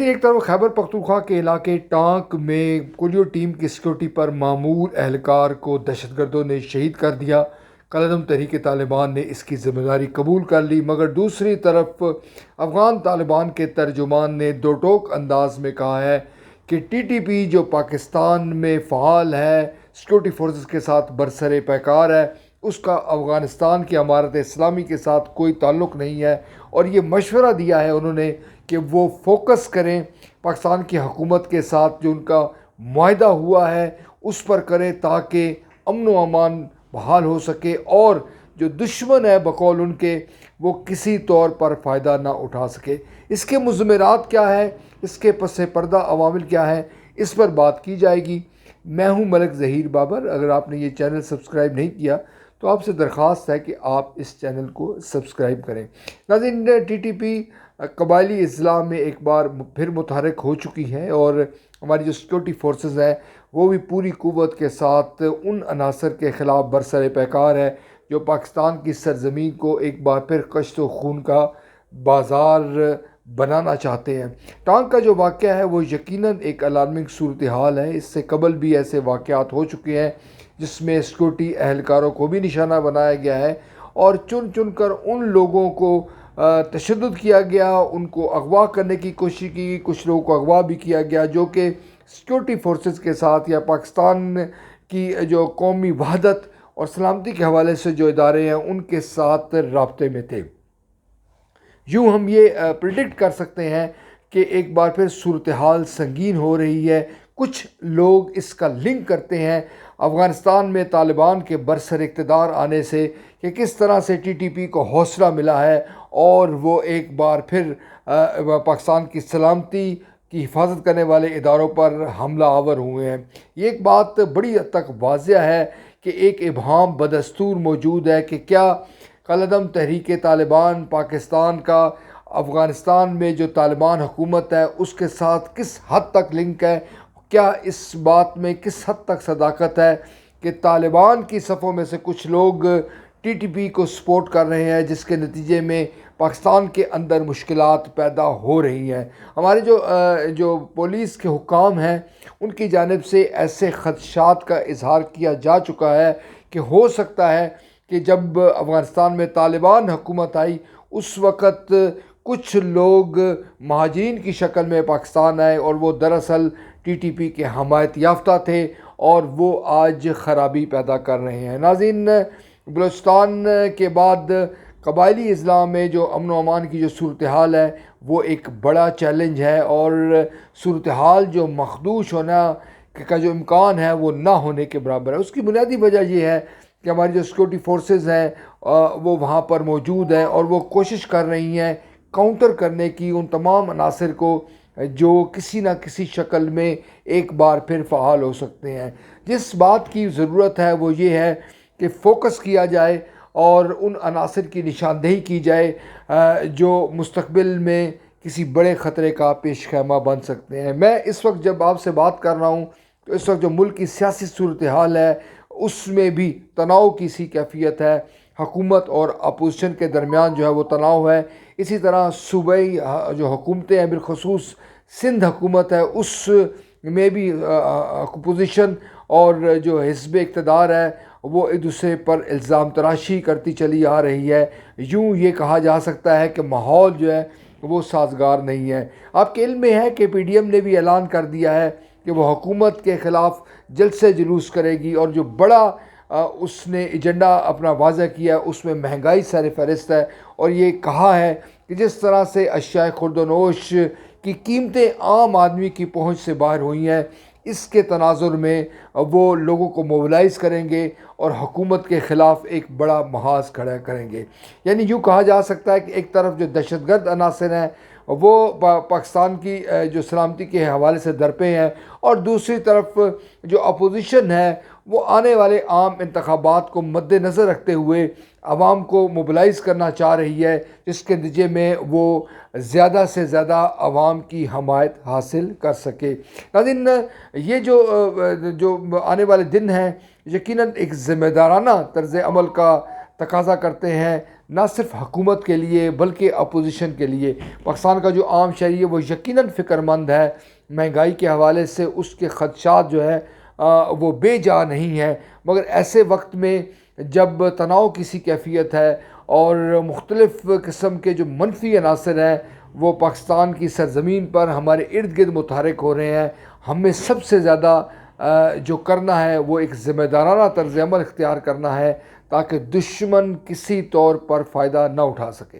ایک طرف خیبر پختونخوا کے علاقے ٹانک میں کولیو ٹیم کی سیکورٹی پر معمور اہلکار کو دہشت گردوں نے شہید کر دیا۔ کالعدم تحریک طالبان نے اس کی ذمہ داری قبول کر لی، مگر دوسری طرف افغان طالبان کے ترجمان نے دو ٹوک انداز میں کہا ہے کہ ٹی ٹی پی جو پاکستان میں فعال ہے، سیکورٹی فورسز کے ساتھ برسر پیکار ہے، اس کا افغانستان کی امارت اسلامی کے ساتھ کوئی تعلق نہیں ہے، اور یہ مشورہ دیا ہے انہوں نے کہ وہ فوکس کریں پاکستان کی حکومت کے ساتھ جو ان کا معاہدہ ہوا ہے اس پر کریں، تاکہ امن و امان بحال ہو سکے اور جو دشمن ہے بقول ان کے وہ کسی طور پر فائدہ نہ اٹھا سکے۔ اس کے مضمرات کیا ہے، اس کے پس پردہ عوامل کیا ہے، اس پر بات کی جائے گی۔ میں ہوں ملک ظہیر بابر۔ اگر آپ نے یہ چینل سبسکرائب نہیں کیا تو آپ سے درخواست ہے کہ آپ اس چینل کو سبسکرائب کریں۔ ناظرین، ٹی ٹی پی قبائلی اضلاع میں ایک بار پھر متحرک ہو چکی ہے، اور ہماری جو سیکورٹی فورسز ہیں وہ بھی پوری قوت کے ساتھ ان عناصر کے خلاف برسر پیکار ہے جو پاکستان کی سرزمین کو ایک بار پھر کشت و خون کا بازار بنانا چاہتے ہیں۔ ٹانک کا جو واقعہ ہے وہ یقیناً ایک الارمنگ صورتحال ہے۔ اس سے قبل بھی ایسے واقعات ہو چکے ہیں جس میں سیکورٹی اہلکاروں کو بھی نشانہ بنایا گیا ہے اور چن چن کر ان لوگوں کو تشدد کیا گیا، ان کو اغوا کرنے کی کوشش کی، کچھ لوگوں کو اغوا بھی کیا گیا جو کہ سیکورٹی فورسز کے ساتھ یا پاکستان کی جو قومی وحدت اور سلامتی کے حوالے سے جو ادارے ہیں ان کے ساتھ رابطے میں تھے۔ یوں ہم یہ پریڈکٹ کر سکتے ہیں کہ ایک بار پھر صورتحال سنگین ہو رہی ہے۔ کچھ لوگ اس کا لنک کرتے ہیں افغانستان میں طالبان کے برسر اقتدار آنے سے، کہ کس طرح سے ٹی ٹی پی کو حوصلہ ملا ہے اور وہ ایک بار پھر پاکستان کی سلامتی کی حفاظت کرنے والے اداروں پر حملہ آور ہوئے ہیں۔ یہ ایک بات بڑی حد تک واضح ہے کہ ایک ابہام بدستور موجود ہے کہ کیا کالعدم تحریک طالبان پاکستان کا افغانستان میں جو طالبان حکومت ہے اس کے ساتھ کس حد تک لنک ہے، کیا اس بات میں کس حد تک صداقت ہے کہ طالبان کی صفوں میں سے کچھ لوگ ٹی ٹی پی کو سپورٹ کر رہے ہیں، جس کے نتیجے میں پاکستان کے اندر مشکلات پیدا ہو رہی ہیں۔ ہمارے جو پولیس کے حکام ہیں ان کی جانب سے ایسے خدشات کا اظہار کیا جا چکا ہے کہ ہو سکتا ہے کہ جب افغانستان میں طالبان حکومت آئی اس وقت کچھ لوگ مہاجرین کی شکل میں پاکستان آئے اور وہ دراصل ٹی ٹی پی کے حمایت یافتہ تھے اور وہ آج خرابی پیدا کر رہے ہیں۔ ناظرین، بلوچستان کے بعد قبائلی اضلاع میں جو امن و امان کی جو صورتحال ہے وہ ایک بڑا چیلنج ہے، اور صورتحال جو مخدوش ہونا کا جو امکان ہے وہ نہ ہونے کے برابر ہے۔ اس کی بنیادی وجہ یہ ہے کہ ہماری جو سیکورٹی فورسز ہیں وہ وہاں پر موجود ہیں اور وہ کوشش کر رہی ہیں کاؤنٹر کرنے کی ان تمام عناصر کو جو کسی نہ کسی شکل میں ایک بار پھر فعال ہو سکتے ہیں۔ جس بات کی ضرورت ہے وہ یہ ہے کہ فوکس کیا جائے اور ان عناصر کی نشاندہی کی جائے جو مستقبل میں کسی بڑے خطرے کا پیش خیمہ بن سکتے ہیں۔ میں اس وقت جب آپ سے بات کر رہا ہوں تو اس وقت جو ملک کی سیاسی صورتحال ہے اس میں بھی تناؤ کی سی کیفیت ہے، حکومت اور اپوزیشن کے درمیان جو ہے وہ تناؤ ہے۔ اسی طرح صوبائی جو حکومتیں ہیں، بالخصوص سندھ حکومت ہے، اس میں بھی اپوزیشن اور جو حزب اقتدار ہے وہ ایک دوسرے پر الزام تراشی کرتی چلی آ رہی ہے۔ یوں یہ کہا جا سکتا ہے کہ ماحول جو ہے وہ سازگار نہیں ہے۔ آپ کے علم میں ہے کہ پی ڈی ایم نے بھی اعلان کر دیا ہے کہ وہ حکومت کے خلاف جلد سے جلوس کرے گی، اور جو بڑا اس نے ایجنڈا اپنا واضح کیا اس میں مہنگائی سر فہرست ہے، اور یہ کہا ہے کہ جس طرح سے اشیاء خورد و نوش کی قیمتیں عام آدمی کی پہنچ سے باہر ہوئی ہیں، اس کے تناظر میں وہ لوگوں کو موبلائز کریں گے اور حکومت کے خلاف ایک بڑا محاذ کھڑا کریں گے۔ یعنی یوں کہا جا سکتا ہے کہ ایک طرف جو دہشت گرد عناصر ہیں وہ پاکستان کی جو سلامتی کے حوالے سے درپے ہیں، اور دوسری طرف جو اپوزیشن ہے وہ آنے والے عام انتخابات کو مد نظر رکھتے ہوئے عوام کو موبلائز کرنا چاہ رہی ہے، جس کے نتیجے میں وہ زیادہ سے زیادہ عوام کی حمایت حاصل کر سکے۔ ناظرین، یہ جو آنے والے دن ہیں یقیناً ایک ذمہ دارانہ طرز عمل کا تقاضا کرتے ہیں۔ نہ صرف حکومت کے لیے بلکہ اپوزیشن کے لیے۔ پاکستان کا جو عام شہری ہے وہ یقیناً فکر مند ہے، مہنگائی کے حوالے سے اس کے خدشات جو ہے وہ بے جا نہیں ہے، مگر ایسے وقت میں جب تناؤ کی کیفیت ہے اور مختلف قسم کے جو منفی عناصر ہیں وہ پاکستان کی سرزمین پر ہمارے ارد گرد متحرک ہو رہے ہیں، ہمیں سب سے زیادہ جو کرنا ہے وہ ایک ذمہ دارانہ طرز عمل اختیار کرنا ہے تاکہ دشمن کسی طور پر فائدہ نہ اٹھا سکے۔